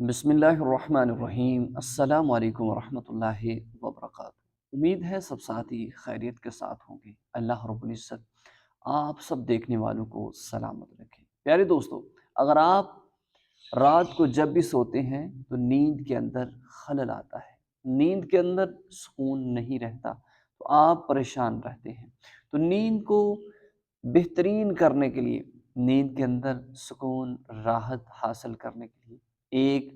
बिस्मिल्लाहिर्रहमानिर्रहीम। अस्सलाम वालेकुम वरहमतुल्लाहि वबरकातुहू। उम्मीद है सब साथी खैरियत के साथ होंगे। अल्लाह रब्बुल इज़्ज़त आप सब देखने वालों को सलामत रखें। प्यारे दोस्तों, अगर आप रात को जब भी सोते हैं तो नींद के अंदर खलल आता है, नींद के अंदर सुकून नहीं रहता, तो आप परेशान रहते हैं। तो नींद को बेहतरीन करने के लिए, नींद के अंदर सुकून राहत हासिल करने के लिए एक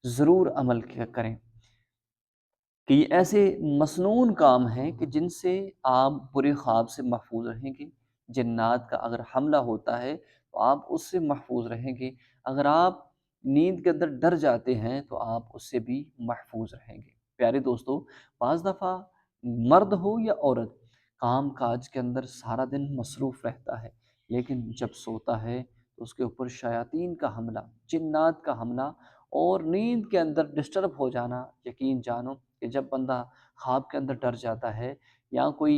ज़रूर अमल किया करें कि ये ऐसे मसनून काम हैं कि जिनसे आप बुरे ख्वाब से महफूज रहेंगे। जिन्नात का अगर हमला होता है तो आप उससे महफूज रहेंगे। अगर आप नींद के अंदर डर जाते हैं तो आप उससे भी महफूज रहेंगे। प्यारे दोस्तों, बाज़ दफ़ा मर्द हो या औरत काम काज के अंदर सारा दिन मसरूफ़ रहता है, लेकिन जब सोता है तो उसके ऊपर शयातीन का हमला, जिन्नात का हमला और नींद के अंदर डिस्टर्ब हो जाना, यकीन जानो कि जब बंदा ख्वाब के अंदर डर जाता है या कोई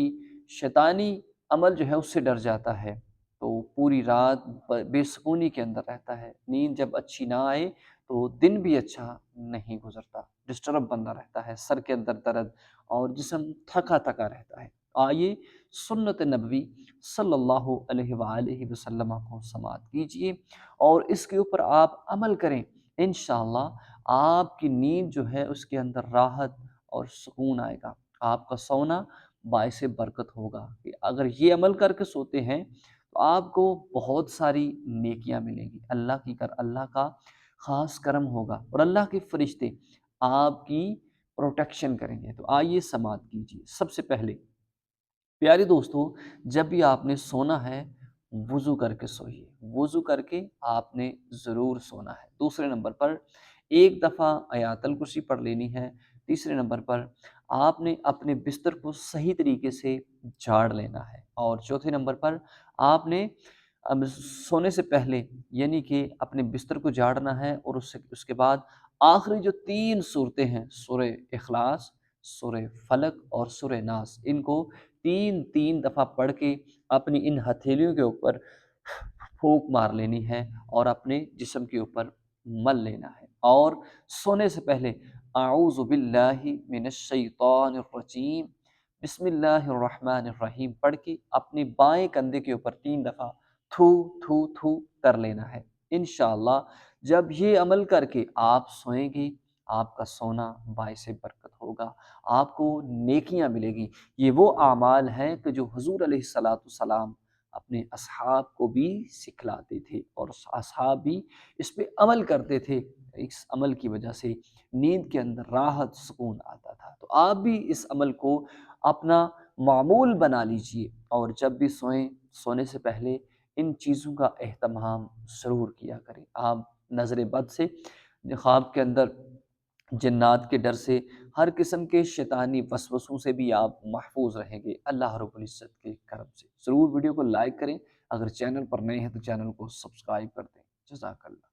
शैतानी अमल जो है उससे डर जाता है, तो पूरी रात बेसुकूनी के अंदर रहता है। नींद जब अच्छी ना आए तो दिन भी अच्छा नहीं गुजरता, डिस्टर्ब बंदा रहता है, सर के अंदर दर्द और जिस्म थका थका रहता है। आइए सुन्नत नबवी सल्लल्लाहु अलैहि वसल्लम को समाअत कीजिए और इसके ऊपर आप अमल करें। इंशाअल्लाह आपकी नींद जो है उसके अंदर राहत और सुकून आएगा। आपका सोना बाइसे बरकत होगा कि अगर ये अमल करके सोते हैं तो आपको बहुत सारी नेकियां मिलेंगी। अल्लाह का ख़ास करम होगा और अल्लाह के फरिश्ते आपकी प्रोटेक्शन करेंगे। तो आइए समाअत कीजिए। सबसे पहले प्यारे दोस्तों, जब भी आपने सोना है वज़ू करके सोइए, वज़ू करके आपने ज़रूर सोना है। दूसरे नंबर पर एक दफ़ा आयतुल कुर्सी पढ़ लेनी है। तीसरे नंबर पर आपने अपने बिस्तर को सही तरीके से झाड़ लेना है और चौथे नंबर पर आपने अब सोने से पहले यानी कि अपने बिस्तर को झाड़ना है और उसके बाद आखिरी जो 3 सूरतें हैं, सूरह इखलास, सूरह फलक और सूरह नास, इनको 3-3 दफ़ा पढ़ के अपनी इन हथेलियों के ऊपर फूँक मार लेनी है और अपने जिस्म के ऊपर मल लेना है और सोने से पहले अऊज़ु बिल्लाहि मिनश शैतानिर रजीम बिस्मिल्लाहिर रहमानिर रहीम पढ़ के अपने बाएं कंधे के ऊपर 3 दफ़ा थू थू थू कर लेना है। इंशाअल्लाह जब ये अमल करके आप सोएंगे, आपका सोना बाइसे बरकत होगा, आपको नेकियां मिलेगी। ये वो आमाल हैं कि जो हुज़ूर अलैहिस्सलाम अपने असहाब को भी सिखलाते थे और असहाब भी इस पे अमल करते थे। इस अमल की वजह से नींद के अंदर राहत सुकून आता था। तो आप भी इस अमल को अपना मामूल बना लीजिए और जब भी सोएं, सोने से पहले इन चीज़ों का एहतमाम ज़रूर किया करें। आप नज़र बद से, ख्वाब के अंदर जिन्नात के डर से, हर किस्म के शैतानी वसवसों से भी आप महफूज रहेंगे अल्लाह रब्बुल इज़्ज़त के करम से। ज़रूर वीडियो को लाइक करें, अगर चैनल पर नए हैं तो चैनल को सब्सक्राइब कर दें। जज़ाकल्लाह।